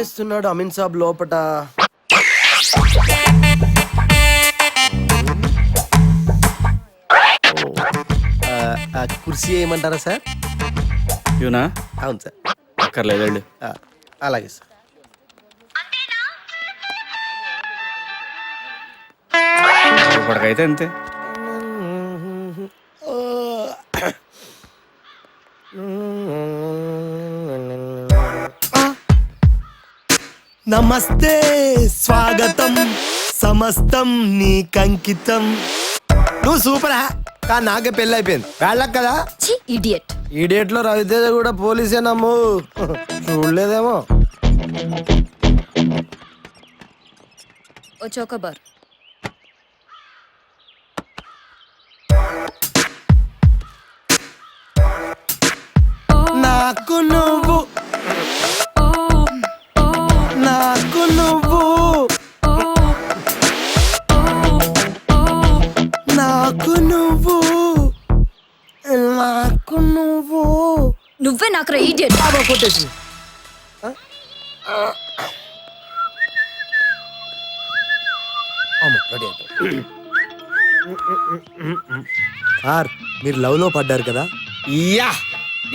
చేస్తున్నాడు అమీన్ సాబ్ లోపట? కుర్సీ వేయమంటారా సార్? యూనా? అవును సార్. అక్కర్లేదు వెళ్ళు. అలాగే సార్. ఇప్పటికైతే అంతే. నమస్తే, స్వాగతం, సమస్తం నీకంకితం. నువ్వు సూపర్ హా, కానీ నాకే పెళ్ళి అయిపోయింది. వెళ్ళకు కదా. ఇడియట్. ఈడియట్ లో రవితేజ కూడా పోలీసేనమ్ము. చూడలేదేమో. ఓ చోకబార్. నాకు నువ్వు, నాకు నువ్వు, నాకు నువ్వు, నాకు నువ్వు. నువ్వే నాకు రా ఇడియట్. కొట్టేసి సార్, మీరు లవ్ లో పడ్డారు కదా? యా,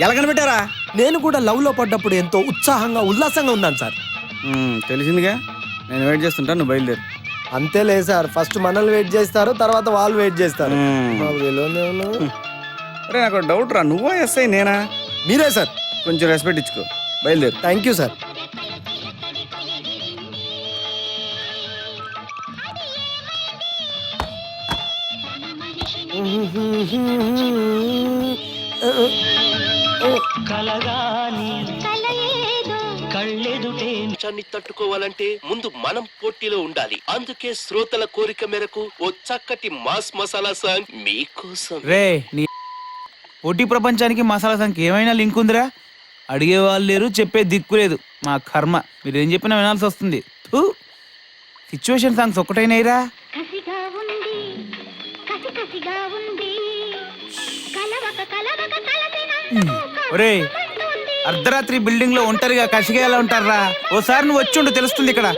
ఎలా కనిపెట్టారా? నేను కూడా లవ్ లో పడ్డప్పుడు ఎంతో ఉత్సాహంగా ఉల్లాసంగా ఉన్నాను సార్. తెలిసిందిగా. నేను వెయిట్ చేస్తుంటా, నువ్వు బయలుదేరు. అంతే లేదు సార్, ఫస్ట్ మనల్ని వెయిట్ చేస్తారు, తర్వాత వాళ్ళు వెయిట్ చేస్తారు. అరే నాకు డౌట్ రా, నువ్వా ఎస్ఐ నేనా? మీరే సార్. కొంచెం రెస్పెక్ట్ ఇచ్చుకో, బయలుదేరు. Thank you sir. తట్టుకోవాలంటే ముందు మనం పోటీలో ఉండాలి. అందుకే శ్రోతల కోరిక మేరకు ఓ చక్కటి మాస్ మసాలా సాంగ్ మీకోసం. రే నీ పోటీ ప్రపంచానికి మసాలా సాంగ్ ఏమైనా లింక్ ఉందిరా? అడిగే వాళ్ళు లేరు, చెప్పే దిక్కు లేదు. మా కర్మ, మీరేం చెప్పినా వినాల్సి వస్తుంది. సిచ్యువేషన్ సాంగ్స్ ఒక్కటైనాయిరా. ఒరే, అర్ధరాత్రి బిల్డింగ్ లో ఒంటరిగా కసిగా ఎలా ఉంటారా? ఓసారి నువ్వు వచ్చి ఉండు, తెలుస్తుంది ఇక్కడ.